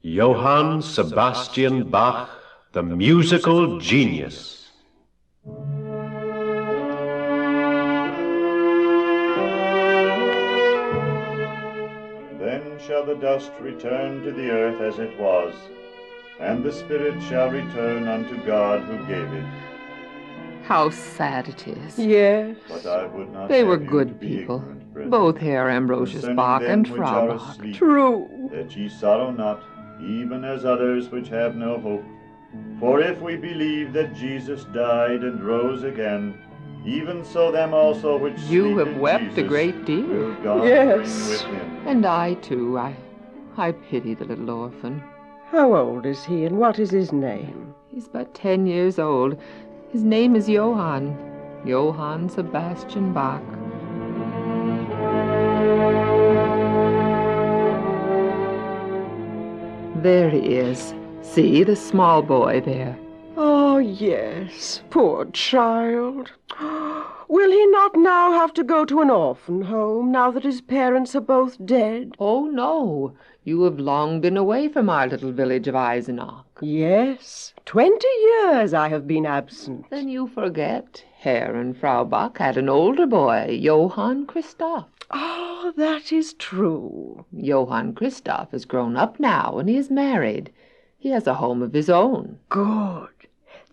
Johann Sebastian Bach, the musical genius. Then shall the dust return to the earth as it was, and the spirit shall return unto God who gave it. How sad it is. Yes. But I would not They have were you good to be people, ignorant, brethren, both Herr Ambrosius concerning Bach them and which Frau are Bach. asleep, True. that ye sorrow not, even as others which have no hope. For if we believe that Jesus died and rose again, even so them also which You sleep have in wept a Jesus great deal. will God Yes. bring with him. And I, too. I pity the little orphan. How old is he, and what is his name? He's but 10 years old. His name is Johann. Johann Sebastian Bach. There he is. See, the small boy there. Oh, yes, poor child. Will he not now have to go to an orphan home, now that his parents are both dead? Oh, no. You have long been away from our little village of Eisenach. Yes, 20 years I have been absent. Then you forget. Herr and Frau Bach had an older boy, Johann Christoph. Oh, that is true. Johann Christoph is grown up now, and he is married. He has a home of his own. Good.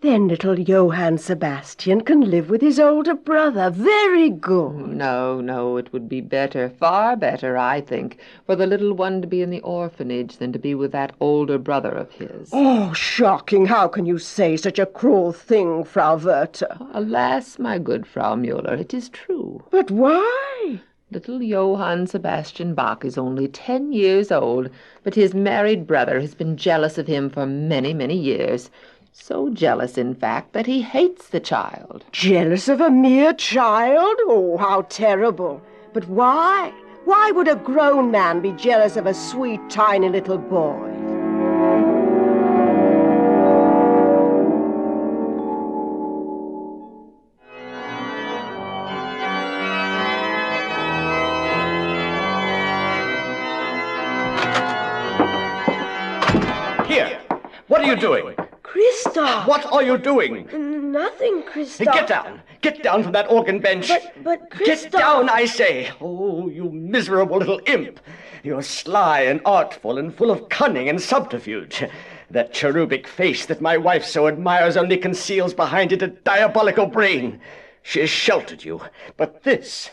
Then little Johann Sebastian can live with his older brother. Very good. No, it would be better, far better, I think, for the little one to be in the orphanage than to be with that older brother of his. Oh, shocking. How can you say such a cruel thing, Frau Werther? Alas, my good Frau Müller, it is true. But why? Little Johann Sebastian Bach is only 10 years old, but his married brother has been jealous of him for many, many years. So jealous, in fact, that he hates the child. Jealous of a mere child? Oh, how terrible. But why? Why would a grown man be jealous of a sweet, tiny little boy? Here! What are you doing? Christoph! What are you doing? Nothing, Christoph. Get down! Get down from that organ bench! But Get Christoph... down, I say! Oh, you miserable little imp! You're sly and artful and full of cunning and subterfuge. That cherubic face that my wife so admires only conceals behind it a diabolical brain. She has sheltered you. But this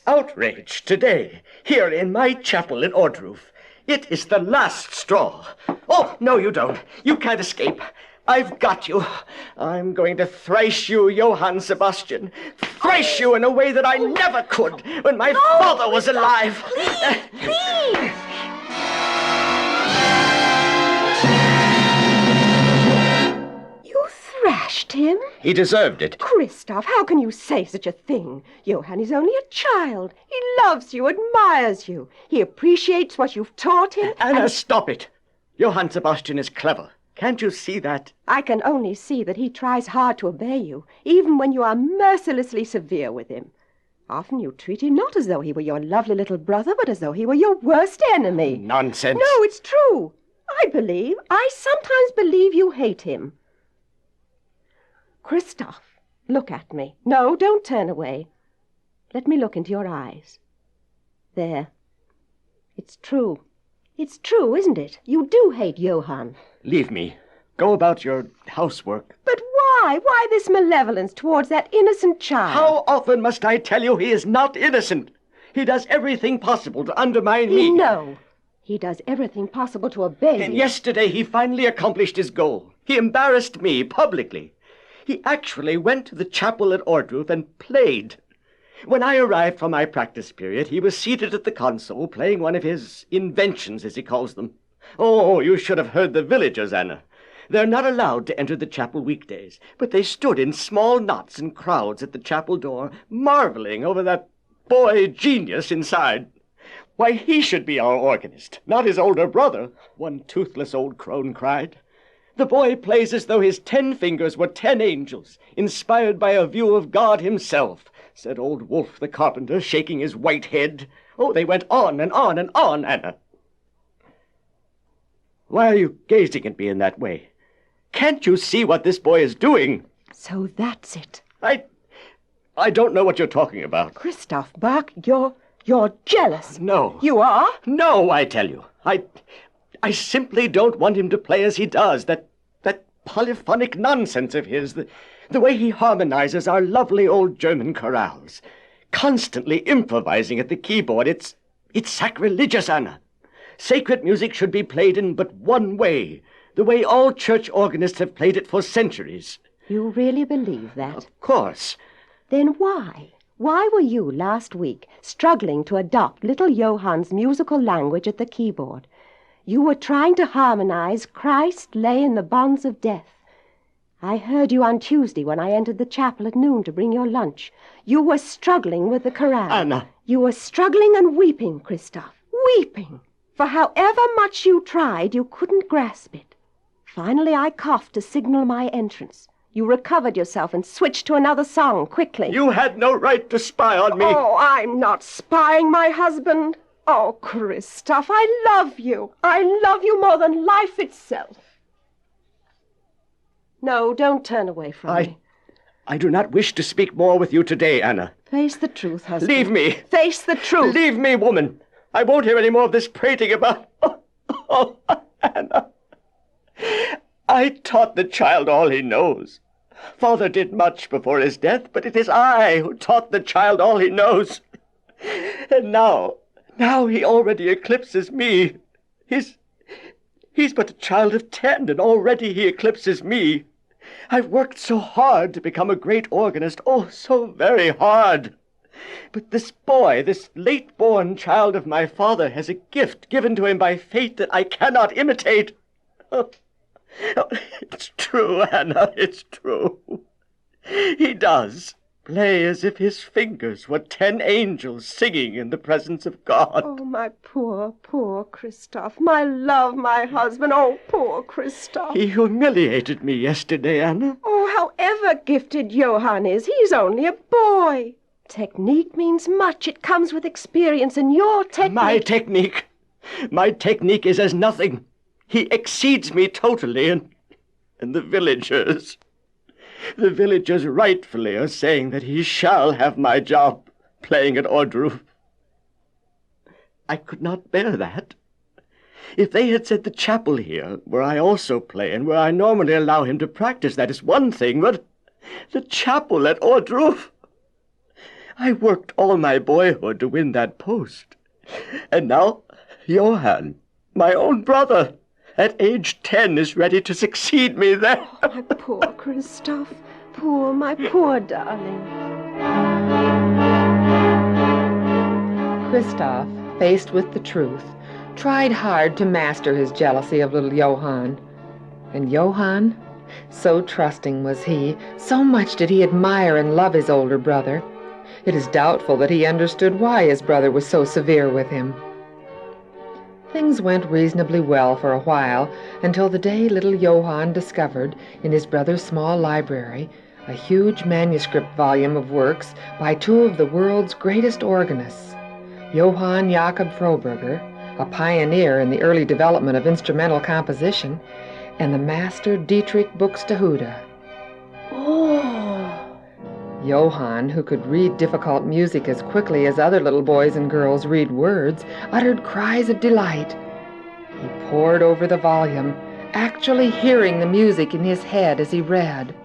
outrage today, here in my chapel in Ordruf, it is the last straw. Oh, no, you don't. You can't escape. I've got you. I'm going to thrash you, Johann Sebastian. Thrash you in a way that I never could when my father was alive. Please! You thrashed him? He deserved it. Christoph, how can you say such a thing? Johann is only a child. He loves you, admires you. He appreciates what you've taught him. Anna, stop it. Johann Sebastian is clever. Can't you see that? I can only see that he tries hard to obey you, even when you are mercilessly severe with him. Often you treat him not as though he were your lovely little brother, but as though he were your worst enemy. Nonsense. No, it's true. I sometimes believe you hate him. Christoph, look at me. No, don't turn away. Let me look into your eyes. There. It's true. It's true, isn't it? You do hate Johann. Leave me. Go about your housework. But why? Why this malevolence towards that innocent child? How often must I tell you he is not innocent? He does everything possible to undermine me. No. He does everything possible to obey And you. yesterday he finally accomplished his goal. He embarrassed me publicly. He actually went to the chapel at Ordruf and played. When I arrived from my practice period, he was seated at the console playing one of his inventions, as he calls them. Oh, you should have heard the villagers, Anna. They're not allowed to enter the chapel weekdays, but they stood in small knots and crowds at the chapel door, marveling over that boy genius inside. Why, he should be our organist, not his older brother, one toothless old crone cried. The boy plays as though his 10 fingers were 10 angels, inspired by a view of God himself, said old Wolf the carpenter, shaking his white head. Oh, they went on and on and on, Anna. Why are you gazing at me in that way? Can't you see what this boy is doing? So that's it. I don't know what you're talking about. Christoph, Bach, you're jealous. No. You are? No, I tell you. I simply don't want him to play as he does. That polyphonic nonsense of his. The way he harmonizes our lovely old German chorales. Constantly improvising at the keyboard. It's sacrilegious, Anna. Sacred music should be played in but one way. The way all church organists have played it for centuries. You really believe that? Of course. Then why? Why were you last week struggling to adopt little Johann's musical language at the keyboard? You were trying to harmonize Christ lay in the bonds of death. I heard you on Tuesday when I entered the chapel at noon to bring your lunch. You were struggling with the chorale. Anna. You were struggling and weeping, Christoph. Weeping. For however much you tried, you couldn't grasp it. Finally, I coughed to signal my entrance. You recovered yourself and switched to another song quickly. You had no right to spy on me. Oh, I'm not spying, my husband. Oh, Christoph, I love you. I love you more than life itself. No, don't turn away from me. I do not wish to speak more with you today, Anna. Face the truth, husband. Leave me. Face the truth. Leave me, woman. I won't hear any more of this prating about... Oh, Anna. I taught the child all he knows. Father did much before his death, but it is I who taught the child all he knows. And now he already eclipses me. He's but a child of 10, and already he eclipses me. I've worked so hard to become a great organist, oh, so very hard. But this boy, this late-born child of my father, has a gift given to him by fate that I cannot imitate. Oh, it's true, Anna, it's true. He does play as if his fingers were 10 angels singing in the presence of God. Oh, my poor, poor Christoph. My love, my husband. Oh, poor Christoph. He humiliated me yesterday, Anna. Oh, however gifted Johann is, he's only a boy. Technique means much. It comes with experience, and your technique... My technique is as nothing. He exceeds me totally, and the villagers rightfully are saying that he shall have my job playing at Ordruf. I could not bear that. If they had said the chapel here, where I also play and where I normally allow him to practice, that is one thing, but the chapel at Ordruf... I worked all my boyhood to win that post. And now, Johann, my own brother, at age 10, is ready to succeed me there. Oh, my poor Christoph. My poor darling. Christoph, faced with the truth, tried hard to master his jealousy of little Johann. And Johann, so trusting was he, so much did he admire and love his older brother. It is doubtful that he understood why his brother was so severe with him. Things went reasonably well for a while, until the day little Johann discovered, in his brother's small library, a huge manuscript volume of works by two of the world's greatest organists, Johann Jakob Froberger, a pioneer in the early development of instrumental composition, and the master Dietrich Buxtehude. Johann, who could read difficult music as quickly as other little boys and girls read words, uttered cries of delight. He pored over the volume, actually hearing the music in his head as he read.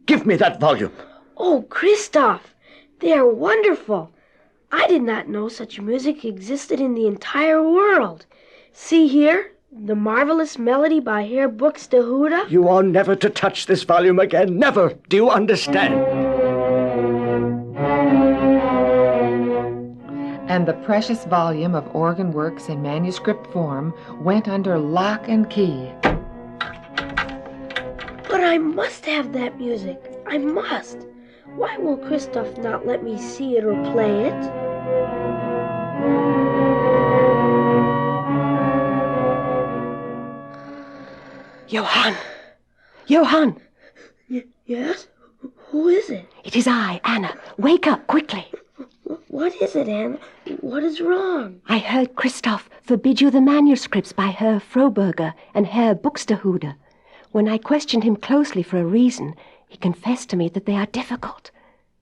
Give me that volume. Oh, Christoph, they are wonderful. I did not know such music existed in the entire world. See here, the marvelous melody by Herr Buxtehude. You are never to touch this volume again. Never. Do you understand? And the precious volume of organ works in manuscript form went under lock and key. But I must have that music. I must. Why will Christoph not let me see it or play it? Johann! Johann! Yes? Who is it? It is I, Anna. Wake up, quickly. What is it, Anna? what is wrong? I heard Christoph forbid you the manuscripts by Herr Froberger and Herr Buxtehude. When I questioned him closely for a reason, he confessed to me that they are difficult.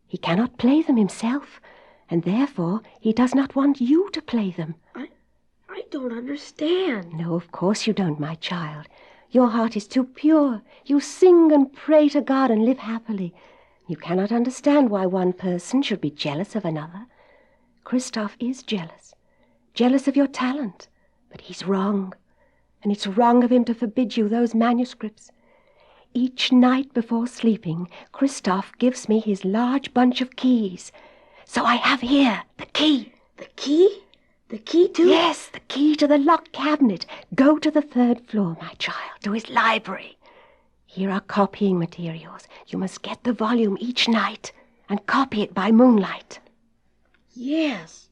He cannot play them himself, and therefore he does not want you to play them. I don't understand. No, of course you don't, my child. Your heart is too pure. You sing and pray to God and live happily. You cannot understand why one person should be jealous of another. Christoph is jealous of your talent, but he's wrong. And it's wrong of him to forbid you those manuscripts. Each night before sleeping, Christoph gives me his large bunch of keys. So I have here the key. The key? The key to... Yes, the key to the locked cabinet. Go to the 3rd floor, my child, to his library. Here are copying materials. You must get the volume each night and copy it by moonlight. Yes,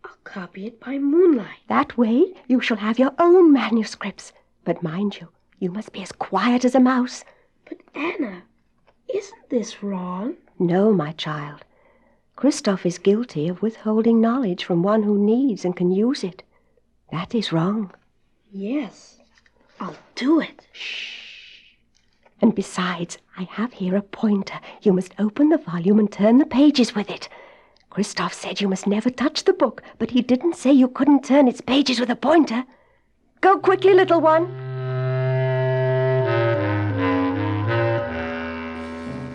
I'll copy it by moonlight. That way you shall have your own manuscripts. But mind you, you must be as quiet as a mouse. But Anna, isn't this wrong? No, my child. Christoph is guilty of withholding knowledge from one who needs and can use it. That is wrong. Yes, I'll do it. Shh. And besides, I have here a pointer. You must open the volume and turn the pages with it. Christoph said you must never touch the book, but he didn't say you couldn't turn its pages with a pointer. Go quickly, little one.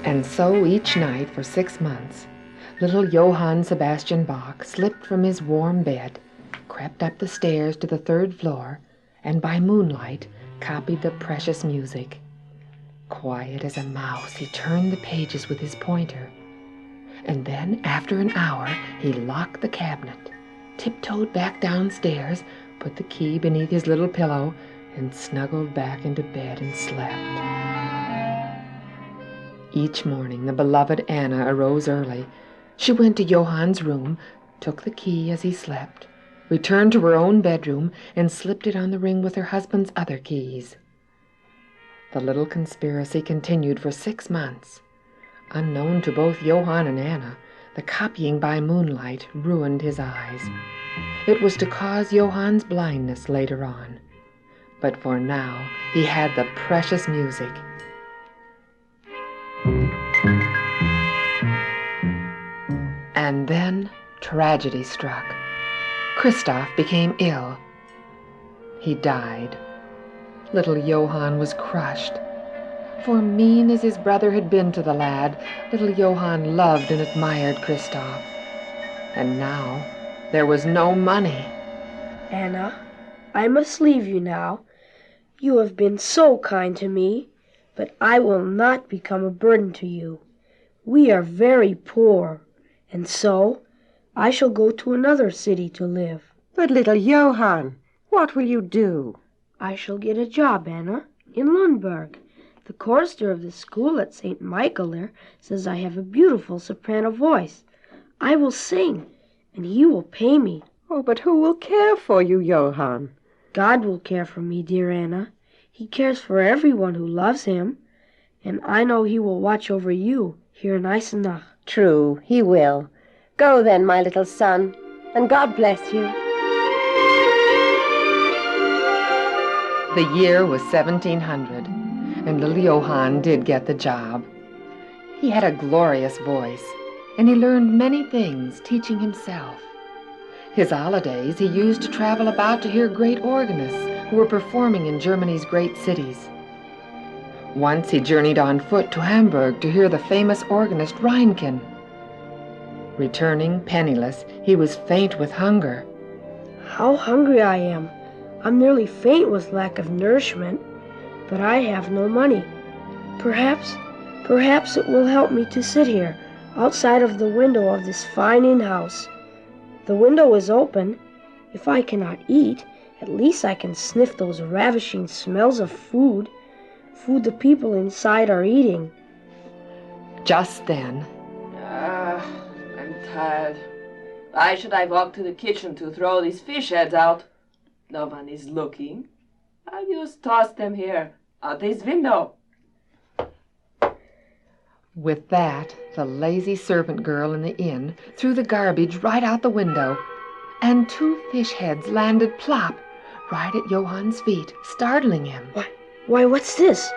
And so each night for 6 months, little Johann Sebastian Bach slipped from his warm bed, crept up the stairs to the 3rd floor, and by moonlight copied the precious music. Quiet as a mouse, he turned the pages with his pointer. And then, after an hour, he locked the cabinet, tiptoed back downstairs, put the key beneath his little pillow, and snuggled back into bed and slept. Each morning, the beloved Anna arose early. She went to Johann's room, took the key as he slept, returned to her own bedroom, and slipped it on the ring with her husband's other keys. The little conspiracy continued for 6 months. Unknown to both Johann and Anna, the copying by moonlight ruined his eyes. It was to cause Johann's blindness later on. But for now, he had the precious music. And then tragedy struck. Christoph became ill. He died. Little Johann was crushed. For mean as his brother had been to the lad, little Johann loved and admired Christoph. And now there was no money. Anna, I must leave you now. You have been so kind to me, but I will not become a burden to you. We are very poor, and so I shall go to another city to live. But little Johann, what will you do? I shall get a job, Anna, in Lundberg. The chorister of the school at St. Michael there says I have a beautiful soprano voice. I will sing, and he will pay me. Oh, but who will care for you, Johann? God will care for me, dear Anna. He cares for everyone who loves him, and I know he will watch over you here in Eisenach. True, he will. Go then, my little son, and God bless you. The year was 1700, and little Johann did get the job. He had a glorious voice, and he learned many things teaching himself. His holidays he used to travel about to hear great organists who were performing in Germany's great cities. Once he journeyed on foot to Hamburg to hear the famous organist Reinken. Returning penniless, he was faint with hunger. How hungry I am. I'm nearly faint with lack of nourishment, but I have no money. Perhaps it will help me to sit here, outside of the window of this fine inn-house. The window is open. If I cannot eat, at least I can sniff those ravishing smells of food the people inside are eating. Just then, I'm tired. Why should I walk to the kitchen to throw these fish heads out? No one is looking. I'll just toss them here, out this window. with that, the lazy servant girl in the inn threw the garbage right out the window, and 2 fish heads landed plop right at Johann's feet, startling him. Why, what's this?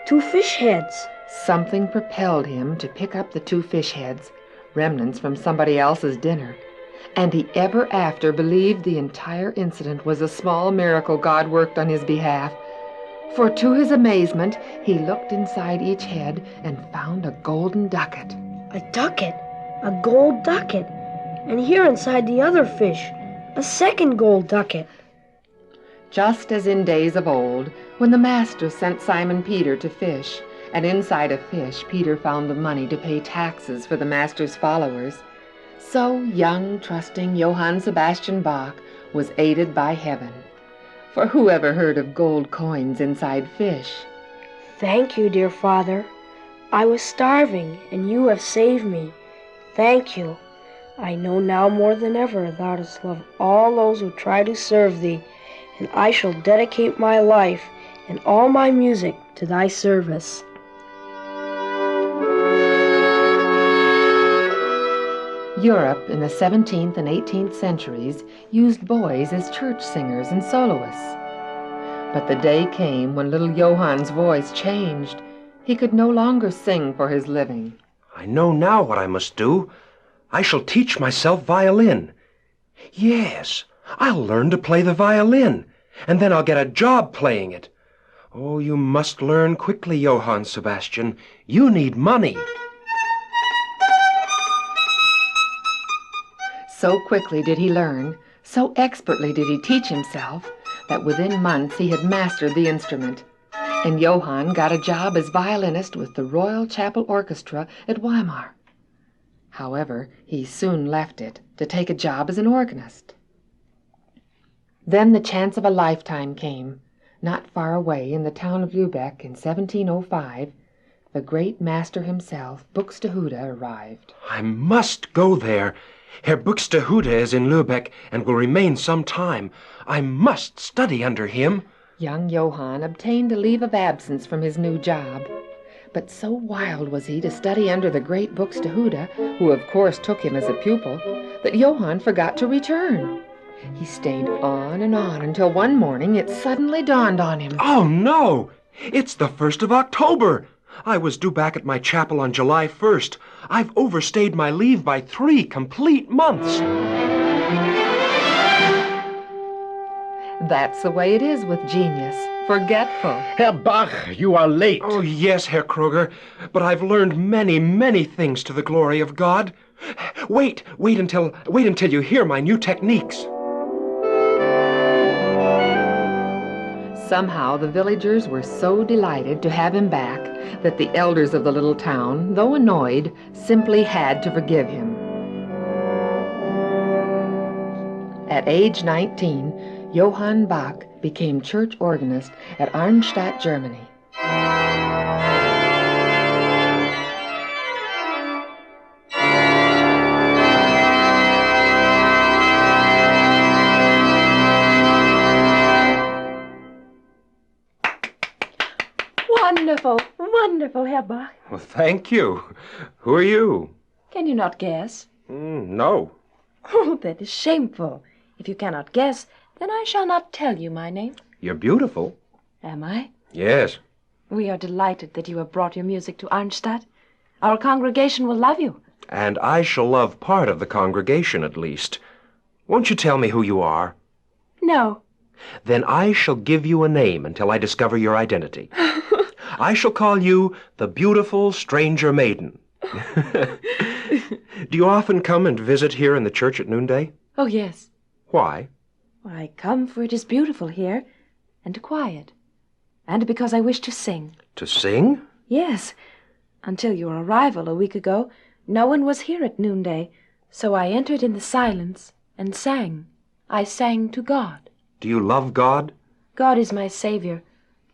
2 fish heads. Something propelled him to pick up the 2 fish heads, remnants from somebody else's dinner, and he ever after believed the entire incident was a small miracle God worked on his behalf. For to his amazement, he looked inside each head and found a golden ducat. A ducat? A gold ducat. And here inside the other fish, a second gold ducat. Just as in days of old, when the master sent Simon Peter to fish, and inside a fish Peter found the money to pay taxes for the master's followers, so young, trusting Johann Sebastian Bach was aided by heaven. For who ever heard of gold coins inside fish? Thank you, dear Father. I was starving, and you have saved me. Thank you. I know now more than ever thou dost love all those who try to serve thee, and I shall dedicate my life and all my music to thy service. Europe in the 17th and 18th centuries used boys as church singers and soloists. But the day came when little Johann's voice changed. He could no longer sing for his living. I know now what I must do. I shall teach myself violin. Yes, I'll learn to play the violin, and then I'll get a job playing it. Oh, you must learn quickly, Johann Sebastian. You need money. So quickly did he learn, so expertly did he teach himself, that within months he had mastered the instrument. And Johann got a job as violinist with the Royal Chapel Orchestra at Weimar. However, he soon left it to take a job as an organist. Then the chance of a lifetime came. Not far away in the town of Lübeck in 1705, the great master himself, Buxtehude, arrived. I must go there. Herr Buxtehude is in Lübeck and will remain some time. I must study under him. Young Johann obtained a leave of absence from his new job. But so wild was he to study under the great Buxtehude, who of course took him as a pupil, that Johann forgot to return. He stayed on and on until one morning it suddenly dawned on him. Oh, no! It's the 1st of October. I was due back at my chapel on July 1st. I've overstayed my leave by 3 complete months. That's the way it is with genius. Forgetful. Herr Bach, you are late. Oh, yes, Herr Kruger, but I've learned many, many things to the glory of God. Wait until you hear my new techniques. Somehow the villagers were so delighted to have him back that the elders of the little town, though annoyed, simply had to forgive him. At age 19, Johann Bach became church organist at Arnstadt, Germany. Wonderful, wonderful, Herr Bach. Well, thank you. Who are you? Can you not guess? No. Oh, that is shameful. If you cannot guess, then I shall not tell you my name. You're beautiful. Am I? Yes. We are delighted that you have brought your music to Arnstadt. Our congregation will love you. And I shall love part of the congregation, at least. Won't you tell me who you are? No. Then I shall give you a name until I discover your identity. I shall call you the beautiful stranger maiden. Do you often come and visit here in the church at noonday? Oh, yes. Why? I come for it is beautiful here, and quiet, and because I wish to sing. To sing? Yes. Until your arrival a week ago, no one was here at noonday, so I entered in the silence and sang. I sang to God. Do you love God? God is my Savior.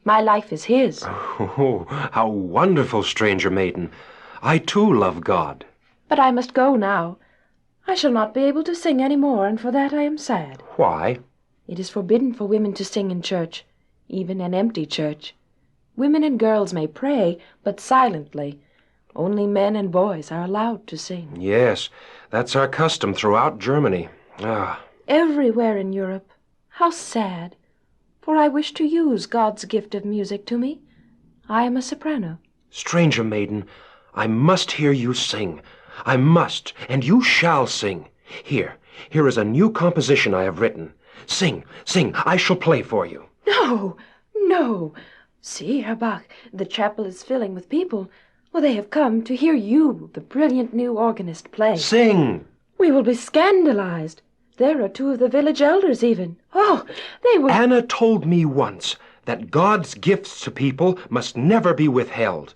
My life is His. Oh, how wonderful, stranger maiden. I too love God. But I must go now. I shall not be able to sing any more, and for that I am sad. Why? It is forbidden for women to sing in church, even an empty church. Women and girls may pray, but silently. Only men and boys are allowed to sing. Yes, that's our custom throughout Germany. everywhere in Europe. How sad! For I wish to use God's gift of music to me. I am a soprano. Stranger maiden, I must hear you sing. I must, and you shall sing. Here is a new composition I have written. Sing, sing, I shall play for you. No, no. See, Herr Bach, the chapel is filling with people. Well, they have come to hear you, the brilliant new organist, play. Sing! We will be scandalized. There are two of the village elders, even. Oh, they will... Anna told me once that God's gifts to people must never be withheld.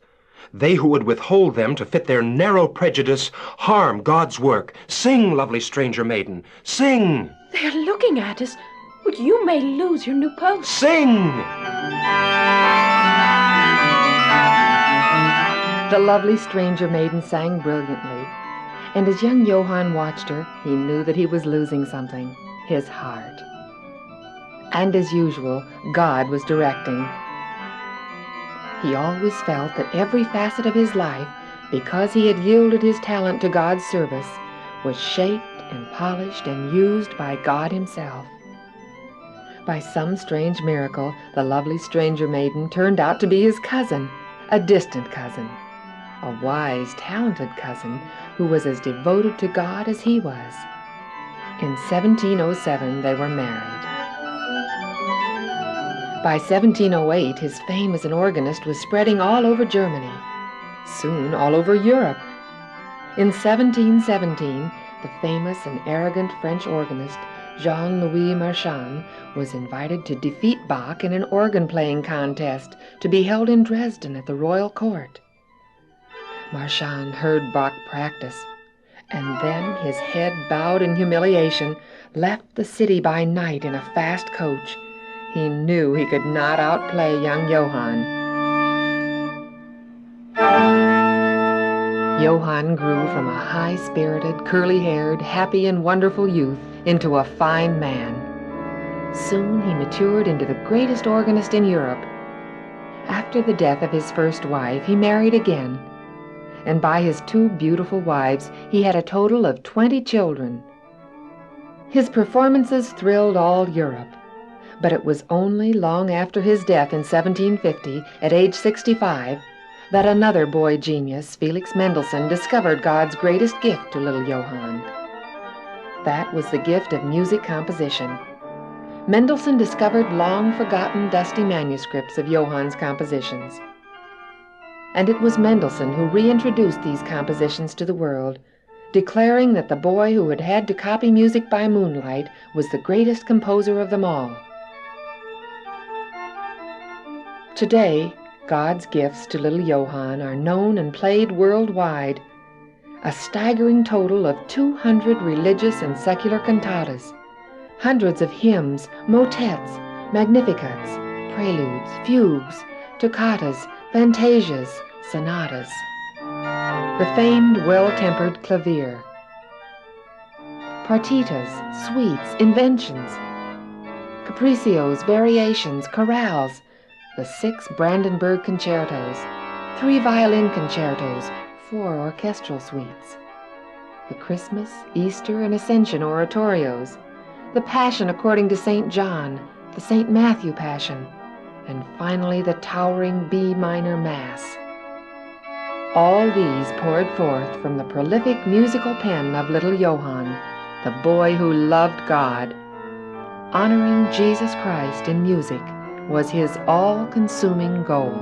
They who would withhold them to fit their narrow prejudice harm God's work. Sing, lovely stranger maiden, sing! They are looking at us. But you may lose your new post. Sing! The lovely stranger maiden sang brilliantly, and as young Johann watched her, he knew that he was losing something, his heart. And as usual, God was directing. He always felt that every facet of his life, because he had yielded his talent to God's service, was shaped and polished and used by God himself. By some strange miracle, the lovely stranger maiden turned out to be his cousin, a distant cousin, a wise, talented cousin who was as devoted to God as he was. In 1707, they were married. By 1708, his fame as an organist was spreading all over Germany, soon all over Europe. In 1717, the famous and arrogant French organist, Jean-Louis Marchand, was invited to defeat Bach in an organ-playing contest to be held in Dresden at the royal court. Marchand heard Bach practice, and then, his head bowed in humiliation, left the city by night in a fast coach. He knew he could not outplay young Johann. Johann grew from a high-spirited, curly-haired, happy and wonderful youth into a fine man. Soon he matured into the greatest organist in Europe. After the death of his first wife, he married again, and by his two beautiful wives, he had a total of 20 children. His performances thrilled all Europe, but it was only long after his death in 1750, at age 65, that another boy genius, Felix Mendelssohn, discovered God's greatest gift to little Johann. That was the gift of music composition. Mendelssohn discovered long-forgotten dusty manuscripts of Johann's compositions. And it was Mendelssohn who reintroduced these compositions to the world, declaring that the boy who had had to copy music by moonlight was the greatest composer of them all. Today, God's gifts to little Johann are known and played worldwide, a staggering total of 200 religious and secular cantatas, hundreds of hymns, motets, magnificats, preludes, fugues, toccatas, fantasias, sonatas, the famed well-tempered clavier, partitas, suites, inventions, capriccios, variations, chorales, the 6 Brandenburg concertos, 3 violin concertos, 4 orchestral suites, the Christmas, Easter, and Ascension oratorios, the Passion according to St. John, the St. Matthew Passion, and finally the towering B minor Mass. All these poured forth from the prolific musical pen of little Johann, the boy who loved God. Honoring Jesus Christ in music was his all-consuming goal.